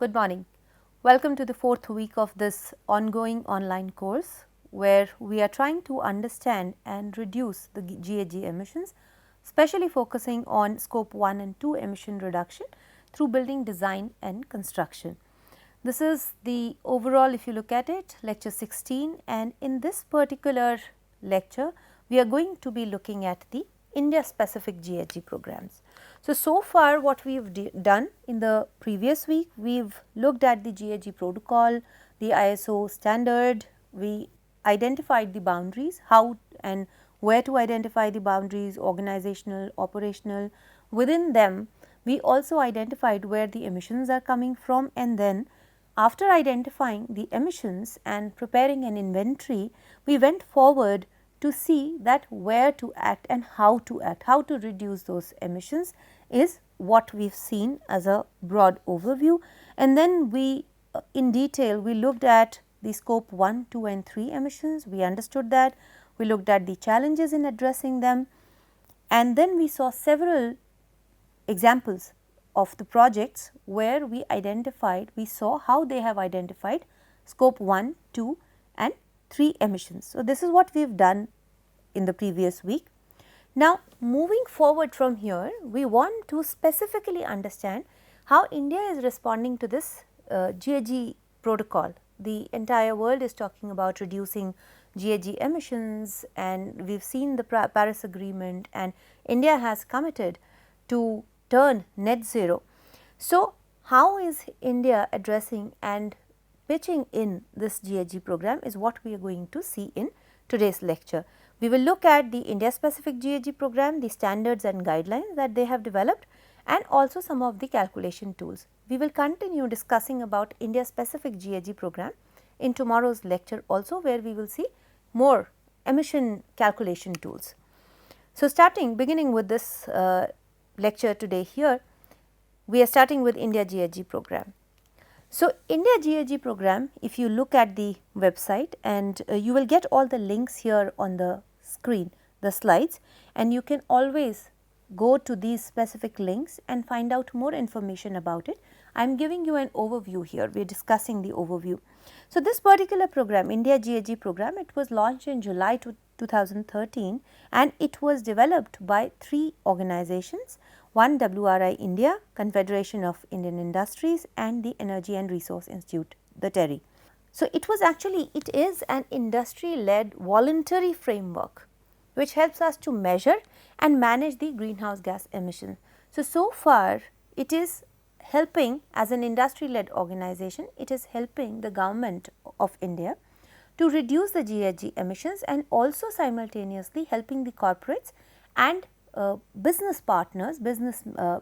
Good morning. Welcome to the fourth week of this ongoing online course where we are trying to understand and reduce the GHG emissions, especially focusing on scope 1 and 2 emission reduction through building design and construction. This is the overall, if you look at it, lecture 16, and in this particular lecture we are going to be looking at the India specific GHG programs. So far what we have done in the previous week, we have looked at the GHG protocol, the ISO standard, we identified the boundaries, how and where to identify the boundaries, organizational, operational. Within them we also identified where the emissions are coming from, and then after identifying the emissions and preparing an inventory, we went forward to see that where to act and how to reduce those emissions is what we have seen as a broad overview. And then we in detail we looked at the scope 1, 2 and 3 emissions, we understood that, we looked at the challenges in addressing them, and then we saw several examples of the projects where we saw how they have identified scope 1, 2 and 3 emissions. So, this is what we have done in the previous week. Now, moving forward from here, we want to specifically understand how India is responding to this GHG protocol. The entire world is talking about reducing GHG emissions, and we have seen the Paris Agreement, and India has committed to turn net zero. So, how is India addressing and pitching in this GHG program is what we are going to see in today's lecture. We will look at the India specific GHG program, the standards and guidelines that they have developed, and also some of the calculation tools. We will continue discussing about India specific GHG program in tomorrow's lecture also, where we will see more emission calculation tools. So, beginning with this lecture today here, we are starting with India GHG program. So, India GHG program, if you look at the website, and you will get all the links here on the screen, the slides, and you can always go to these specific links and find out more information about it. I am giving you an overview here, we are discussing the overview. So, this particular program, India GHG program, it was launched in July 2013, and it was developed by 3 organizations. One, WRI India, Confederation of Indian Industries, and the Energy and Resource Institute, the TERI. So, it is an industry led voluntary framework which helps us to measure and manage the greenhouse gas emissions. So far it is helping, as an industry led organization, it is helping the government of India to reduce the GHG emissions, and also simultaneously helping the corporates and business partners,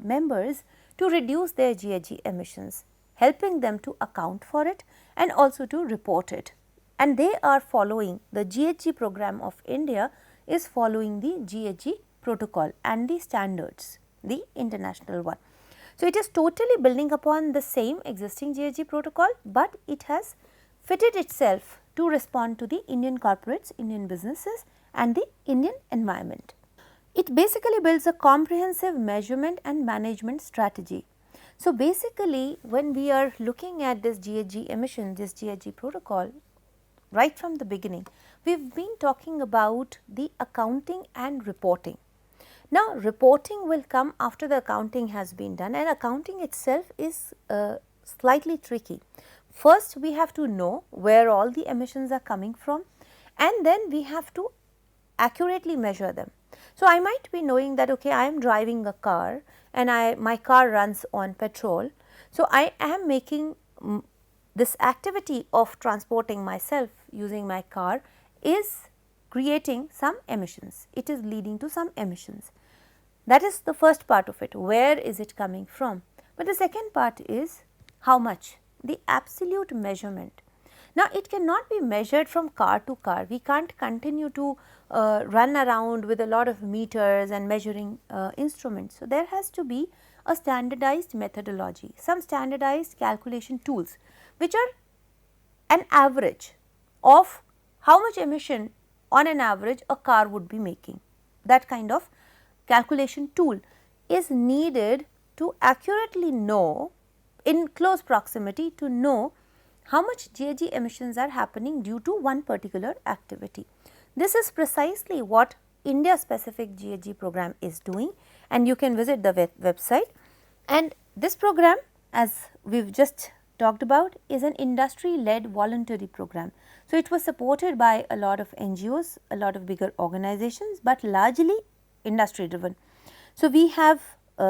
members to reduce their GHG emissions, helping them to account for it and also to report it. And they are following the GHG program of India is following the GHG protocol and the standards, the international one. So, it is totally building upon the same existing GHG protocol, but it has fitted itself to respond to the Indian corporates, Indian businesses and the Indian environment. It basically builds a comprehensive measurement and management strategy. So, basically when we are looking at this GHG emission, this GHG protocol, right from the beginning, we have been talking about the accounting and reporting. Now, reporting will come after the accounting has been done, and accounting itself is slightly tricky. First, we have to know where all the emissions are coming from, and then we have to accurately measure them. So, I might be knowing that okay, I am driving a car and my car runs on petrol. So, I am making this activity of transporting myself using my car is creating some emissions, it is leading to some emissions. That is the first part of it, where is it coming from. But the second part is how much, the absolute measurement. Now, it cannot be measured from car to car, we can't continue to run around with a lot of meters and measuring instruments. So, there has to be a standardized methodology, some standardized calculation tools which are an average of how much emission on an average a car would be making. That kind of calculation tool is needed to accurately know in close proximity to know how much GHG emissions are happening due to one particular activity. This is precisely what India Specific GHG Program is doing, and you can visit the website. And this program, as we have just talked about, is an industry led voluntary program. So, it was supported by a lot of NGOs, a lot of bigger organizations, but largely industry driven. So, we have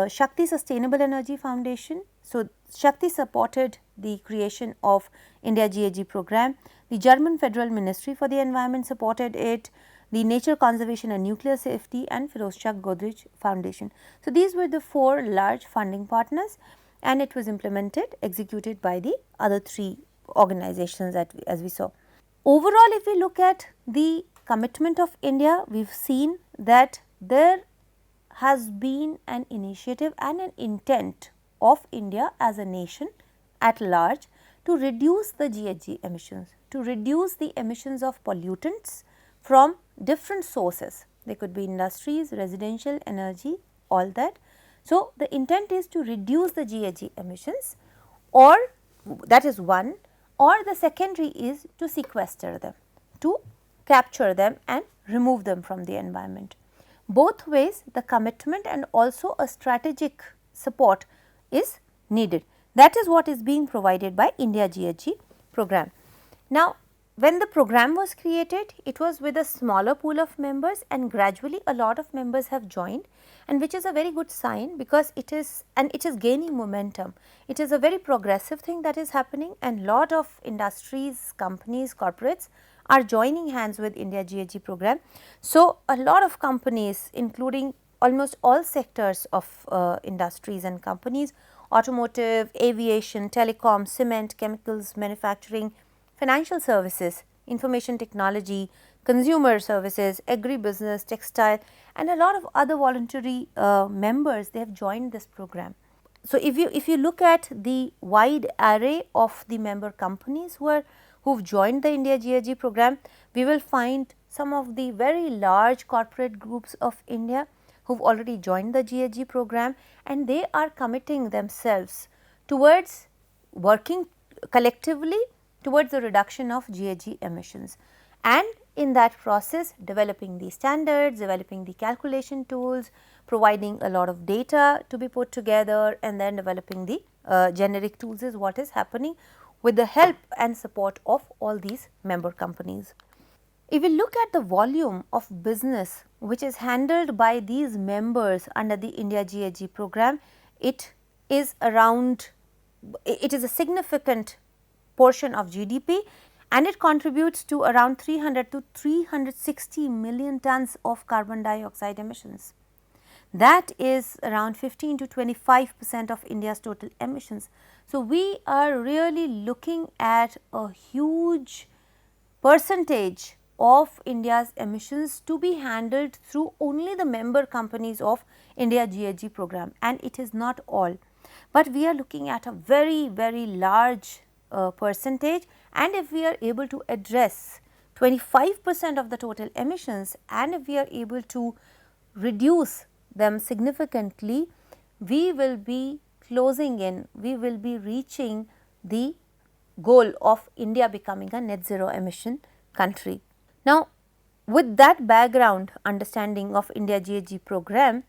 Shakti Sustainable Energy Foundation. So, Shakti supported the creation of India GHG Program. The German Federal Ministry for the Environment supported it, the Nature Conservation and Nuclear Safety, and Firozshah Godrej Foundation. So, these were the 4 large funding partners, and it was implemented, executed by the other 3 organizations that as we saw. Overall, if we look at the commitment of India, we have seen that there has been an initiative and an intent of India as a nation at large to reduce the GHG emissions, to reduce the emissions of pollutants from different sources. They could be industries, residential, energy, all that. So, the intent is to reduce the GHG emissions, or that is one, or the secondary is to sequester them, to capture them and remove them from the environment. Both ways the commitment and also a strategic support is needed. That is what is being provided by India GHG Program. Now, when the program was created, it was with a smaller pool of members, and gradually a lot of members have joined, and which is a very good sign, because it is gaining momentum. It is a very progressive thing that is happening, and lot of industries, companies, corporates are joining hands with India GHG Program. So, a lot of companies, including almost all sectors of industries and companies, automotive, aviation, telecom, cement, chemicals, manufacturing, financial services, information technology, consumer services, agribusiness, textile, and a lot of other voluntary members, they have joined this program. So, if you look at the wide array of the member companies who have joined the India GHG Program, we will find some of the very large corporate groups of India who have already joined the GHG Program, and they are committing themselves towards working collectively towards the reduction of GHG emissions, and in that process developing the standards, developing the calculation tools, providing a lot of data to be put together, and then developing the generic tools is what is happening with the help and support of all these member companies. If we look at the volume of business which is handled by these members under the India GHG Program, it is a significant portion of GDP, and it contributes to around 300 to 360 million tons of carbon dioxide emissions. That is around 15 to 25% of India's total emissions. So, we are really looking at a huge percentage of India's emissions to be handled through only the member companies of India GHG Program, and it is not all, but we are looking at a very, very large percentage, and if we are able to address 25% of the total emissions, and if we are able to reduce them significantly, we will be closing in, we will be reaching the goal of India becoming a net zero emission country. Now, with that background understanding of India GHG Program,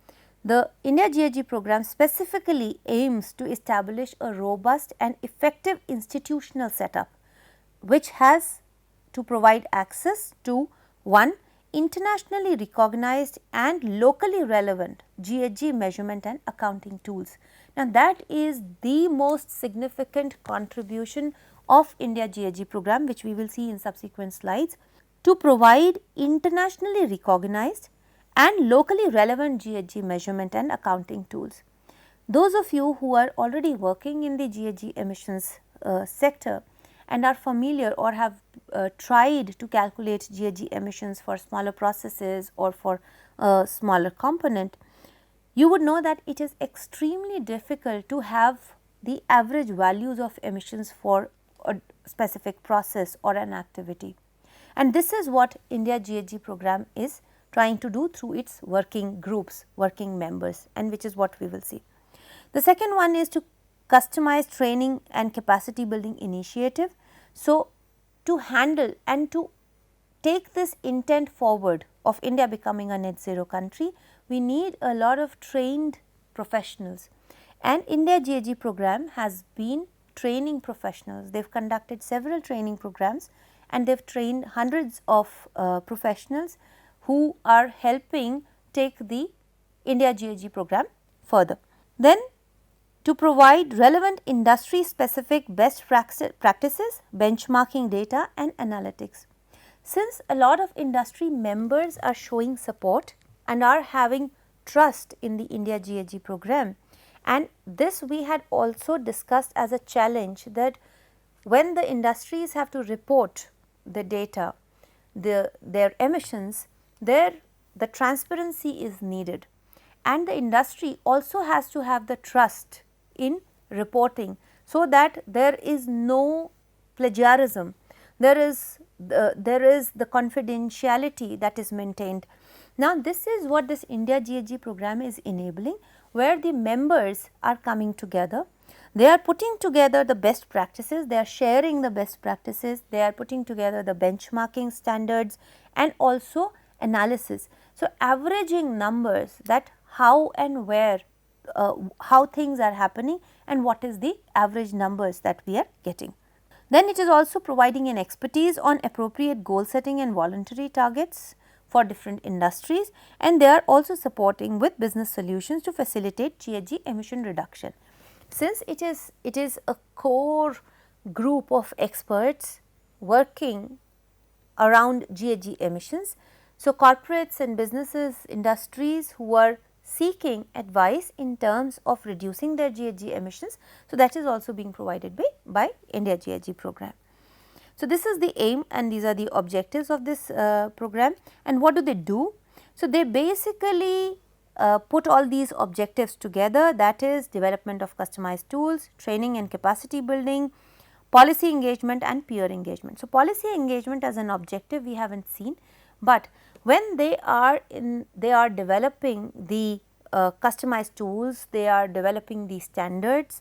the India GHG Program specifically aims to establish a robust and effective institutional setup, which has to provide access to one, internationally recognized and locally relevant GHG measurement and accounting tools. Now, that is the most significant contribution of India GHG Program, which we will see in subsequent slides, to provide internationally recognized and locally relevant GHG measurement and accounting tools. Those of you who are already working in the GHG emissions sector and are familiar or have tried to calculate GHG emissions for smaller processes or for a smaller component, you would know that it is extremely difficult to have the average values of emissions for a specific process or an activity. And this is what India GHG Program is trying to do through its working groups, working members, and which is what we will see. The second one is to customized training and capacity building initiative. So, to handle and to take this intent forward of India becoming a net zero country, we need a lot of trained professionals, and India GHG program has been training professionals. They have conducted several training programs and they have trained hundreds of professionals who are helping take the India GHG program further. Then, to provide relevant industry specific best practices, benchmarking data and analytics. Since a lot of industry members are showing support and are having trust in the India GHG program, and this we had also discussed as a challenge that when the industries have to report the data, their emissions, the transparency is needed, and the industry also has to have the trust in reporting, so that there is no plagiarism, there is the confidentiality that is maintained. Now, this is what this India GHG program is enabling, where the members are coming together, they are putting together the best practices, they are sharing the best practices, they are putting together the benchmarking standards and also analysis. So, averaging numbers, that how and where how things are happening and what is the average numbers that we are getting. Then it is also providing an expertise on appropriate goal setting and voluntary targets for different industries, and they are also supporting with business solutions to facilitate GHG emission reduction. Since it is a core group of experts working around GHG emissions, so corporates and businesses, industries who are seeking advice in terms of reducing their GHG emissions. So, that is also being provided by India GHG program. So, this is the aim and these are the objectives of this program, and what do they do? So, they basically put all these objectives together, that is development of customized tools, training and capacity building, policy engagement and peer engagement. So, policy engagement as an objective we have not seen, but when they are developing the customized tools, they are developing the standards,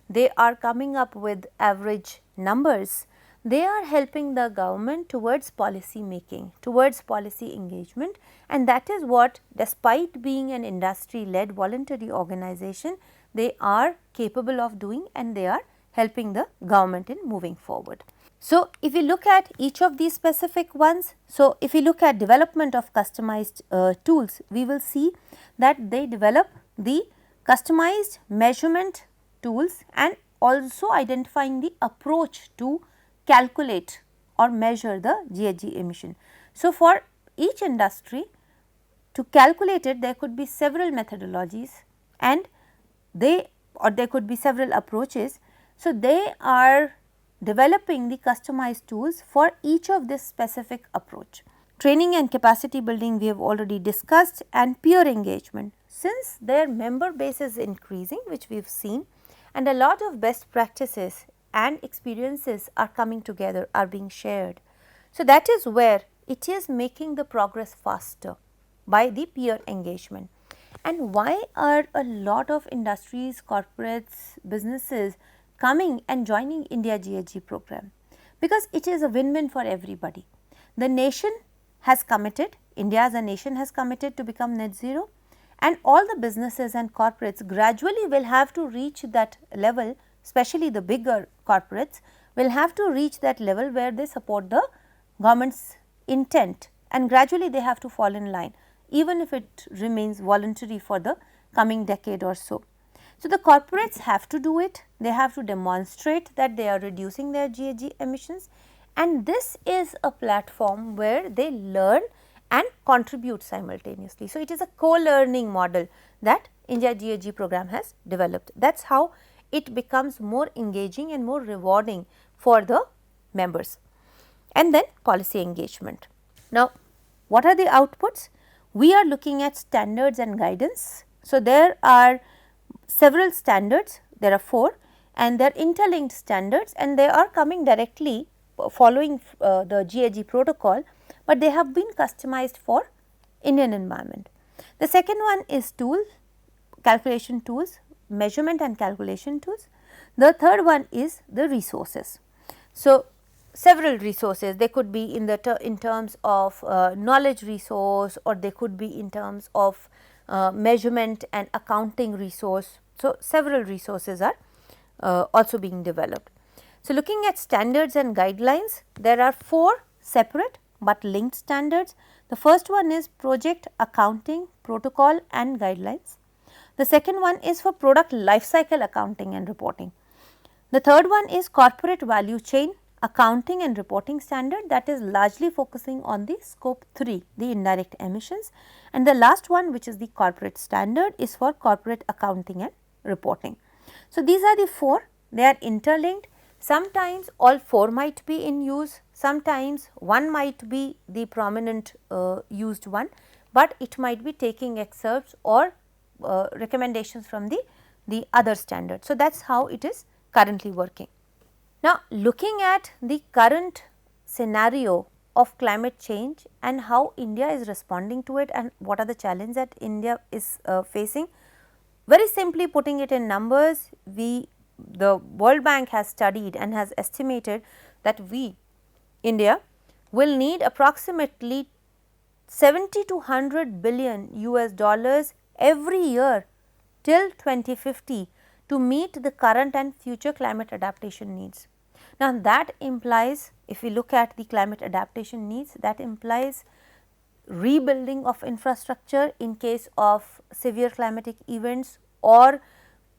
they are coming up with average numbers, they are helping the government towards policy making, towards policy engagement, and that is what, despite being an industry led voluntary organization, they are capable of doing, and they are helping the government in moving forward. So, if we look at each of these specific ones, so if we look at development of customized tools, we will see that they develop the customized measurement tools and also identifying the approach to calculate or measure the GHG emission. So, for each industry to calculate it, there could be several methodologies and there could be several approaches. So, they are developing the customized tools for each of this specific approach. Training and capacity building we have already discussed, and peer engagement. Since their member base is increasing, which we have seen, and a lot of best practices and experiences are coming together, are being shared. So, that is where it is making the progress faster by the peer engagement. And why are a lot of industries, corporates, businesses coming and joining India GHG program? Because it is a win-win for everybody. The nation has committed, India as a nation has committed to become net zero, and all the businesses and corporates gradually will have to reach that level, especially the bigger corporates will have to reach that level where they support the government's intent, and gradually they have to fall in line, even if it remains voluntary for the coming decade or so. So, the corporates have to do it, they have to demonstrate that they are reducing their GHG emissions, and this is a platform where they learn and contribute simultaneously. So, it is a co-learning model that India GHG program has developed. That is how it becomes more engaging and more rewarding for the members. And then policy engagement. Now, what are the outputs? We are looking at standards and guidance. So, there are several standards, there are 4 and they are interlinked standards, and they are coming directly following the GHG protocol, but they have been customized for Indian environment. The second one is calculation tools, measurement and calculation tools. The third one is the resources. So, several resources, they could be in the in terms of knowledge resource, or they could be in terms of measurement and accounting resource. So, several resources are also being developed. So, looking at standards and guidelines, there are 4 separate but linked standards. The first one is project accounting protocol and guidelines. The second one is for product lifecycle accounting and reporting. The third one is corporate value chain accounting and reporting standard, that is largely focusing on the scope 3, the indirect emissions, and the last one, which is the corporate standard, is for corporate accounting and reporting. So, these are the 4, they are interlinked. Sometimes all 4 might be in use, sometimes one might be the prominent used one, but it might be taking excerpts or recommendations from the other standard. So, that is how it is currently working. Now, looking at the current scenario of climate change and how India is responding to it and what are the challenges that India is facing, very simply putting it in numbers, the World Bank has studied and has estimated that India will need approximately 70 to 100 billion US dollars every year till 2050 to meet the current and future climate adaptation needs. Now, that implies, if we look at the climate adaptation needs, that implies rebuilding of infrastructure in case of severe climatic events, or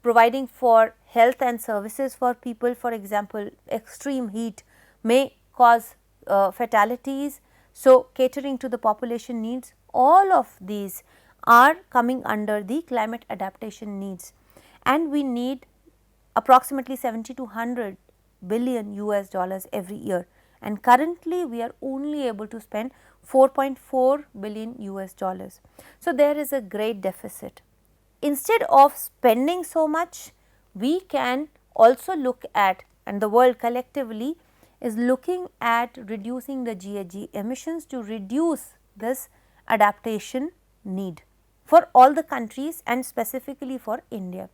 providing for health and services for people. For example, extreme heat may cause fatalities. So, catering to the population needs, all of these are coming under the climate adaptation needs, and we need approximately 70 to 100 billion US dollars every year, and currently we are only able to spend 4.4 billion US dollars. So, there is a great deficit. Instead of spending so much, we can also look at, and the world collectively is looking at, reducing the GHG emissions to reduce this adaptation need for all the countries and specifically for India.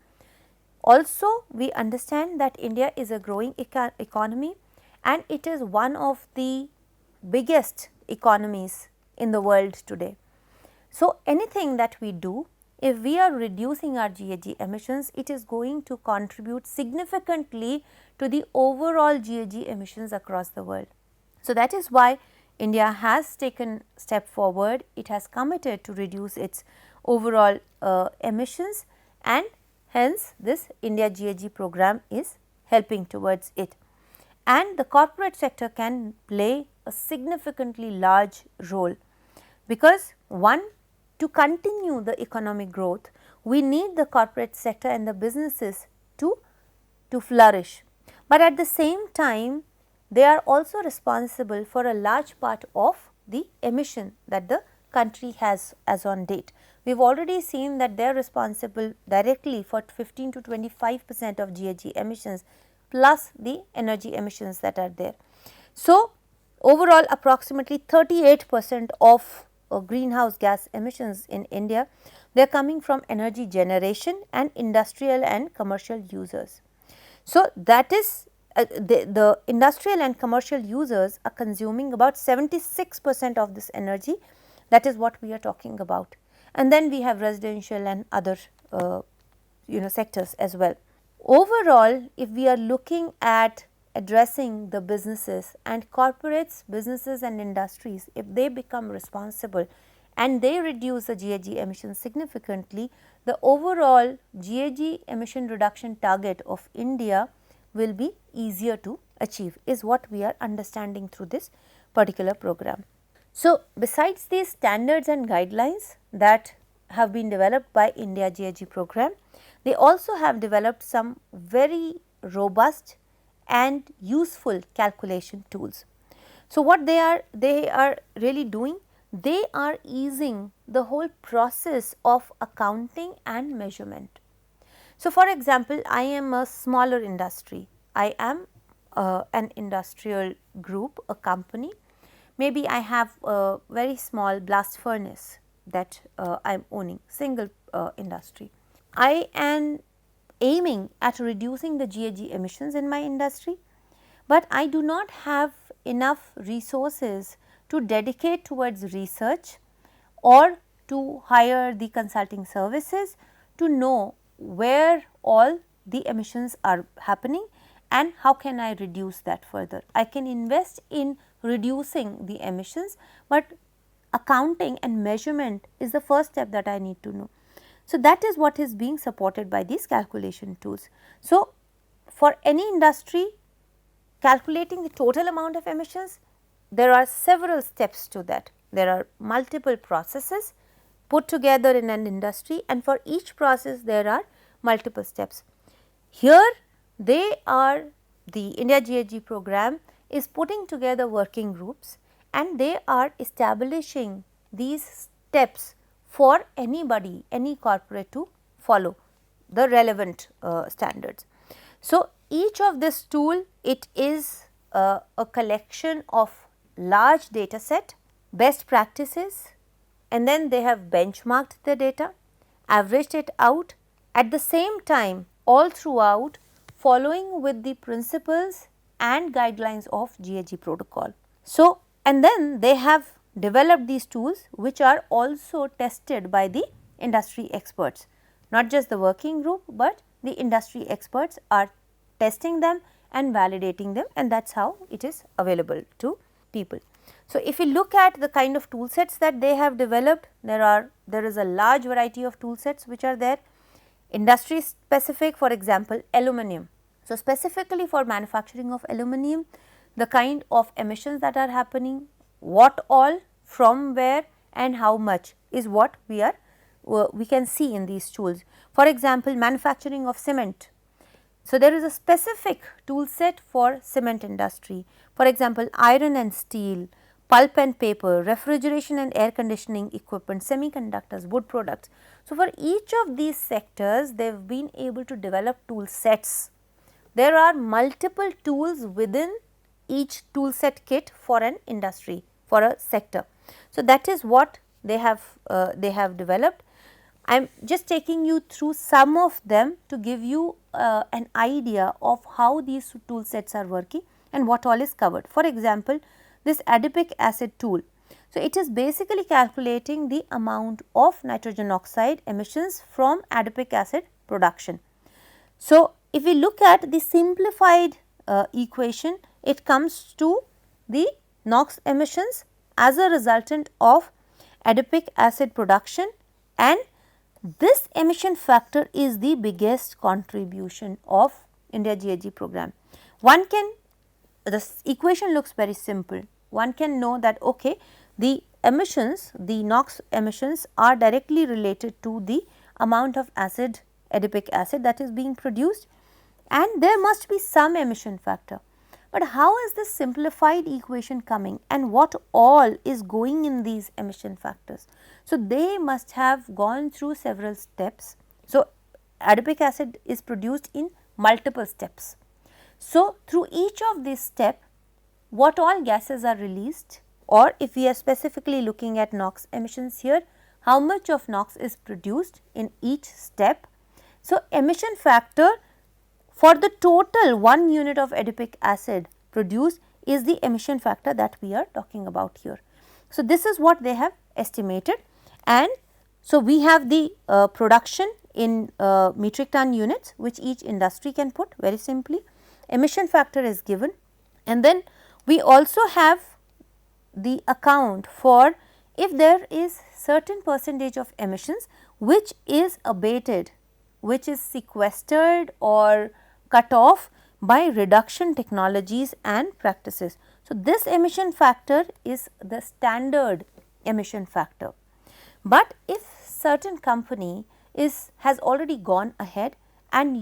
Also, we understand that India is a growing economy and it is one of the biggest economies in the world today. So, anything that we do, if we are reducing our GHG emissions, it is going to contribute significantly to the overall GHG emissions across the world. So, that is why India has taken step forward, it has committed to reduce its overall emissions, and hence this India GHG program is helping towards it. And the corporate sector can play a significantly large role, because one, to continue the economic growth, we need the corporate sector and the businesses to flourish, but at the same time they are also responsible for a large part of the emission that the country has as on date. We have already seen that they are responsible directly for 15 to 25% of GHG emissions plus the energy emissions that are there. So, overall approximately 38% of greenhouse gas emissions in India, they are coming from energy generation and industrial and commercial users. So, that is the industrial and commercial users are consuming about 76% of this energy, that is what we are talking about, and then we have residential and other sectors as well. Overall, if we are looking at addressing the businesses and corporates, businesses and industries, if they become responsible and they reduce the GHG emissions significantly, the overall GHG emission reduction target of India will be easier to achieve, is what we are understanding through this particular program. So, besides these standards and guidelines that have been developed by India GHG program, they also have developed some very robust and useful calculation tools. So, what they are really doing, they are easing the whole process of accounting and measurement. So, for example, I am a smaller industry, I am an industrial group, a company, maybe I have a very small blast furnace that I am owning, single industry. I am aiming at reducing the GHG emissions in my industry, but I do not have enough resources to dedicate towards research or to hire the consulting services to know where all the emissions are happening and how can I reduce that further. I can invest in reducing the emissions, but accounting and measurement is the first step that I need to know. So, that is what is being supported by these calculation tools. So, for any industry, calculating the total amount of emissions, there are several steps to that. There are multiple processes put together in an industry, and for each process there are multiple steps. Here they are, the India GHG program is putting together working groups and they are establishing these steps for anybody, any corporate to follow the relevant standards. So, each of this tool, it is a collection of large data set, best practices, and then they have benchmarked the data, averaged it out, at the same time all throughout following with the principles and guidelines of GHG protocol. So, and then they have developed these tools which are also tested by the industry experts, not just the working group, but the industry experts are testing them and validating them, and that is how it is available to people. So, if we look at the kind of tool sets that they have developed, there is a large variety of tool sets which are there. Industry specific, for example, aluminum. So, specifically for manufacturing of aluminum, the kind of emissions that are happening, what all, from where and how much is what we can see in these tools. For example, manufacturing of cement. So, there is a specific tool set for cement industry. For example, iron and steel, pulp and paper, refrigeration and air conditioning equipment, semiconductors, wood products. So, for each of these sectors, they have been able to develop tool sets. There are multiple tools within each tool set kit for an industry, for a sector. So, that is what they have developed. I am just taking you through some of them to give you an idea of how these tool sets are working and what all is covered. For example, this Adepic acid tool. So, it is basically calculating the amount of nitrogen oxide emissions from adipic acid production. So, if we look at the simplified equation, it comes to the NOx emissions as a resultant of adipic acid production, and this emission factor is the biggest contribution of India GHG program. One can, this equation looks very simple. One can know that okay, the emissions, the NOx emissions are directly related to the amount of acid, adipic acid that is being produced, and there must be some emission factor. But how is this simplified equation coming and what all is going in these emission factors? So, they must have gone through several steps. So, adipic acid is produced in multiple steps. So, through each of these steps, what all gases are released, or if we are specifically looking at NOx emissions here, how much of NOx is produced in each step. So, emission factor for the total 1 unit of adipic acid produced is the emission factor that we are talking about here. So, this is what they have estimated, and so we have the production in metric ton units which each industry can put very simply. Emission factor is given, and then we also have the account for if there is certain percentage of emissions which is abated, which is sequestered or cut off by reduction technologies and practices. So, this emission factor is the standard emission factor, but if certain company has already gone ahead and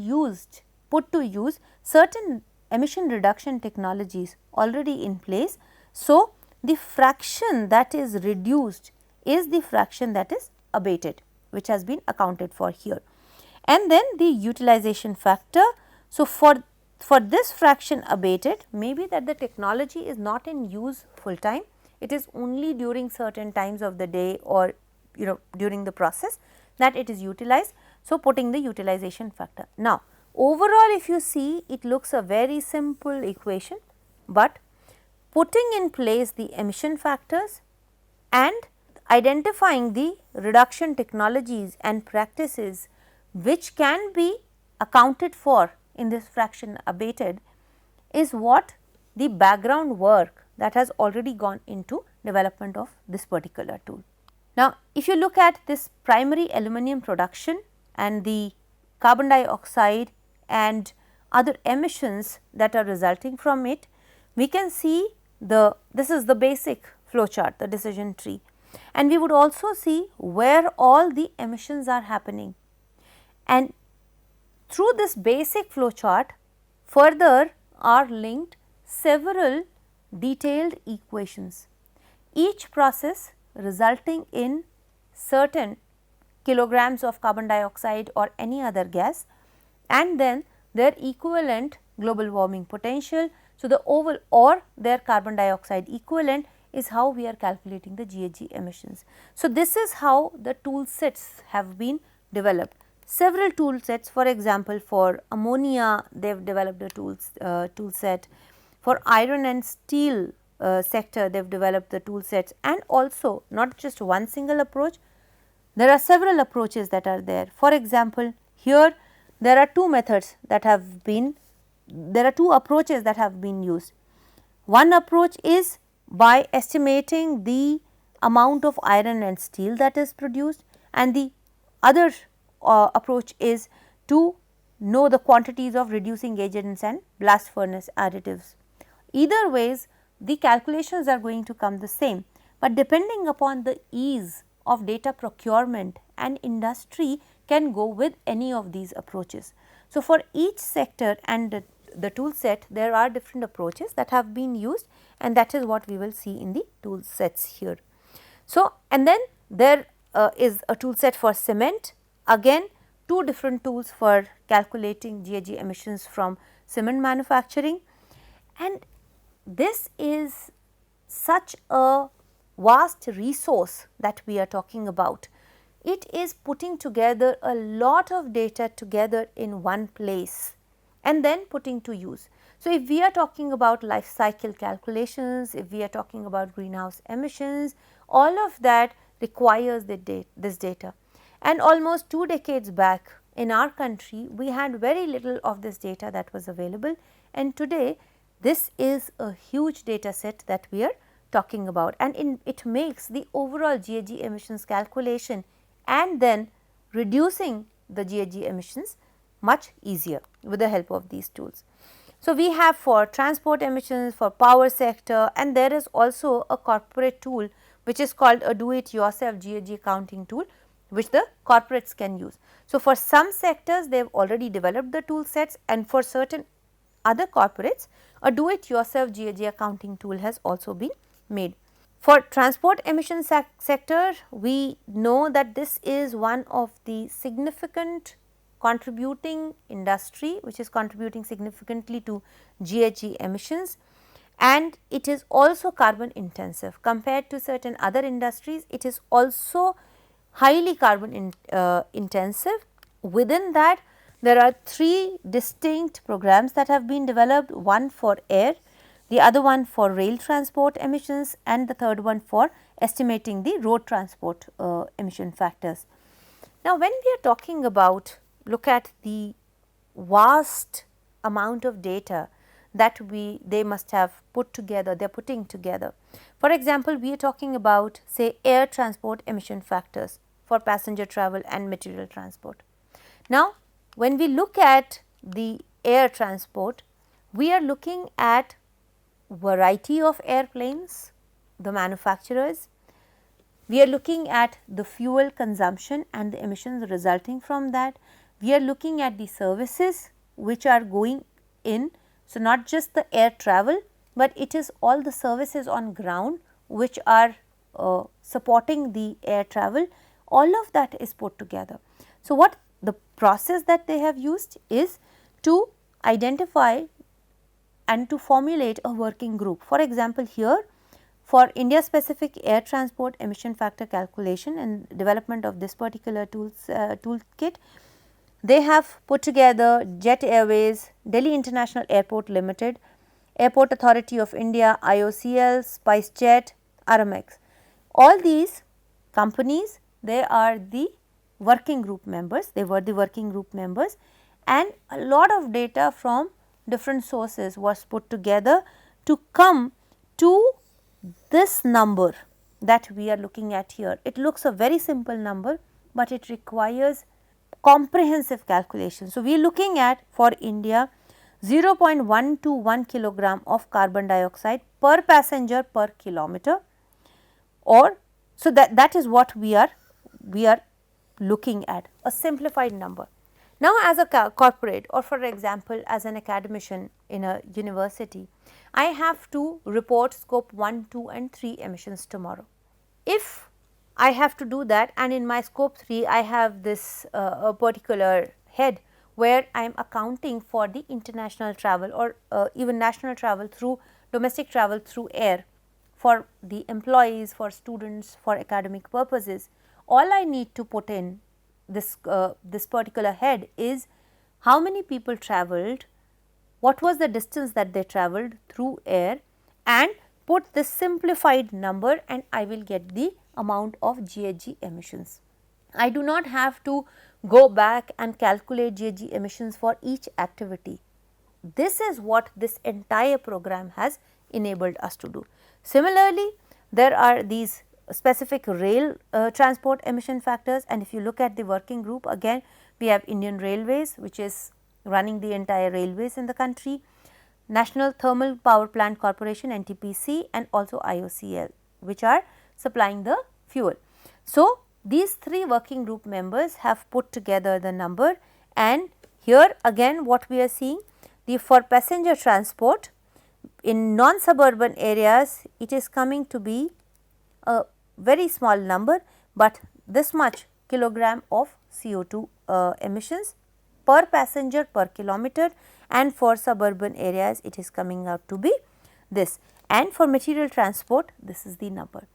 put to use certain emission reduction technologies already in place. So, the fraction that is reduced is the fraction that is abated, which has been accounted for here, and then the utilization factor. So, for this fraction abated, maybe that the technology is not in use full time, it is only during certain times of the day or during the process that it is utilized. So, putting the utilization factor. Now, overall if you see, it looks a very simple equation, but putting in place the emission factors and identifying the reduction technologies and practices which can be accounted for in this fraction abated is what the background work that has already gone into development of this particular tool. Now, if you look at this primary aluminum production and the carbon dioxide and other emissions that are resulting from it, we can see this is the basic flow chart, the decision tree, and we would also see where all the emissions are happening. And through this basic flow chart, further are linked several detailed equations, each process resulting in certain kilograms of carbon dioxide or any other gas, and then their equivalent global warming potential. So, the oval or their carbon dioxide equivalent is how we are calculating the GHG emissions. So, this is how the tool sets have been developed. Several tool sets, for example, for ammonia they have developed a tool set, for iron and steel sector they have developed the tool sets, and also not just one single approach, there are several approaches that are there. For example, here there are two methods that have been, there are two approaches that have been used. One approach is by estimating the amount of iron and steel that is produced, and the other approach is to know the quantities of reducing agents and blast furnace additives. Either ways, the calculations are going to come the same, but depending upon the ease of data procurement, and industry can go with any of these approaches. So, for each sector and the tool set, there are different approaches that have been used, and that is what we will see in the tool sets here. So, and then there is a tool set for cement, again two different tools for calculating GHG emissions from cement manufacturing, and this is such a vast resource that we are talking about. It is putting together a lot of data together in one place and then putting to use. So, if we are talking about life cycle calculations, if we are talking about greenhouse emissions, all of that requires this data. And almost 2 decades back in our country, we had very little of this data that was available, and today this is a huge data set that we are talking about, and it makes the overall GHG emissions calculation and then reducing the GHG emissions much easier with the help of these tools. So, we have for transport emissions, for power sector, and there is also a corporate tool which is called a do it yourself GHG accounting tool, which the corporates can use. So, for some sectors they have already developed the tool sets, and for certain other corporates a do it yourself GHG accounting tool has also been made. For transport emission sector, we know that this is one of the significant contributing industry which is contributing significantly to GHG emissions, and it is also carbon intensive compared to certain other industries. It is also highly carbon intensive. Within that, there are 3 distinct programs that have been developed, one for air, the other one for rail transport emissions, and the third one for estimating the road transport emission factors. Now, when we are talking about, look at the vast amount of data that they must have put together, they are putting together. For example, we are talking about say air transport emission factors for passenger travel and material transport. Now, when we look at the air transport, we are looking at variety of airplanes, the manufacturers, we are looking at the fuel consumption and the emissions resulting from that, we are looking at the services which are going in. So, not just the air travel, but it is all the services on ground which are supporting the air travel, all of that is put together. So, what the process that they have used is to identify and to formulate a working group. For example, here for India specific air transport emission factor calculation and development of this particular toolkit, They have put together Jet Airways, Delhi International Airport Limited, Airport Authority of India, IOCL, SpiceJet, Aramex. All these companies, they are the working group members, they were the working group members, and a lot of data from different sources was put together to come to this number that we are looking at here. It looks a very simple number, but it requires comprehensive calculation. So, we are looking at for India 0.121 kilogram of carbon dioxide per passenger per kilometer, or so that is what we are looking at, a simplified number. Now, as a corporate, or for example as an academician in a university, I have to report scope 1, 2 and 3 emissions tomorrow. If I have to do that, and in my scope 3 I have this a particular head where I am accounting for the international travel or even national travel through domestic travel through air for the employees, for students, for academic purposes. All I need to put in this particular head is how many people travelled, what was the distance that they travelled through air, and put this simplified number, and I will get the amount of GHG emissions. I do not have to go back and calculate GHG emissions for each activity. This is what this entire program has enabled us to do. Similarly, there are these specific rail transport emission factors, and if you look at the working group, again we have Indian Railways, which is running the entire railways in the country, National Thermal Power Plant Corporation NTPC, and also IOCL, which are supplying the fuel. So, these 3 working group members have put together the number, and here again what we are seeing, the for passenger transport in non-suburban areas, it is coming to be a very small number, but this much kilogram of CO2 emissions per passenger per kilometer, and for suburban areas it is coming out to be this, and for material transport this is the number.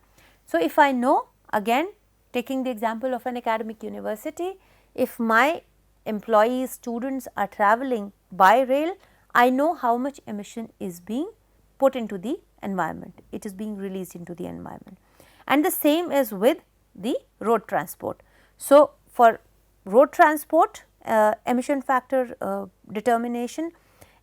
So, if I know, again taking the example of an academic university, if my employees, students are travelling by rail, I know how much emission is being put into the environment, it is being released into the environment, and the same is with the road transport. So, for road transport emission factor determination,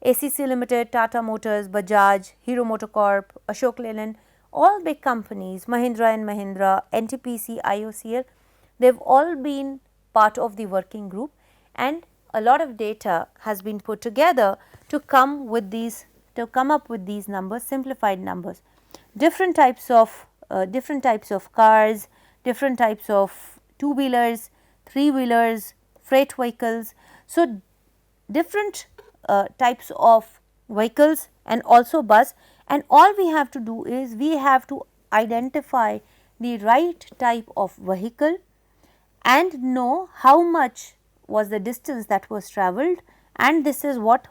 ACC Limited, Tata Motors, Bajaj, Hero Motocorp, Ashok Leyland, all big companies, Mahindra and Mahindra, NTPC, IOCL, they have all been part of the working group, and a lot of data has been put together to come with these, to come up with these numbers, simplified numbers. Different types of cars, different types of 2-wheelers, 3-wheelers, freight vehicles. So, different types of vehicles and also bus, and all we have to do is we have to identify the right type of vehicle and know how much was the distance that was travelled, and this is what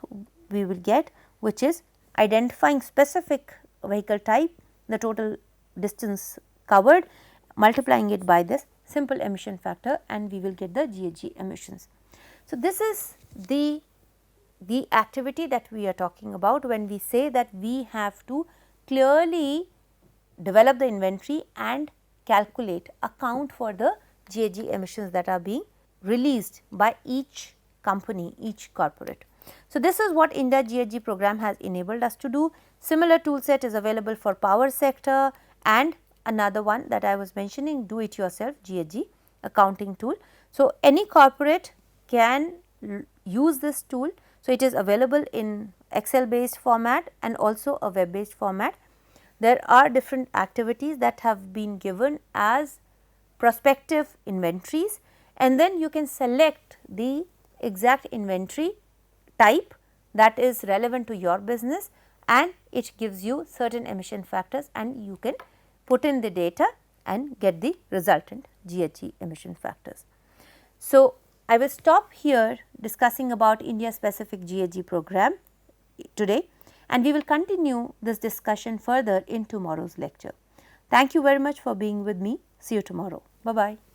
we will get, which is identifying specific vehicle type, the total distance covered, multiplying it by this simple emission factor, and we will get the GHG emissions. So, this is the activity that we are talking about when we say that we have to clearly develop the inventory and calculate, account for the GHG emissions that are being released by each company, each corporate. So, this is what India GHG program has enabled us to do. Similar tool set is available for power sector, and another one that I was mentioning, do it yourself GHG accounting tool. So, any corporate can use this tool. So, it is available in Excel based format and also a web based format. There are different activities that have been given as prospective inventories, and then you can select the exact inventory type that is relevant to your business, and it gives you certain emission factors, and you can put in the data and get the resultant GHG emission factors. So, I will stop here discussing about India Specific GHG Program today, and we will continue this discussion further in tomorrow's lecture. Thank you very much for being with me. See you tomorrow. Bye bye.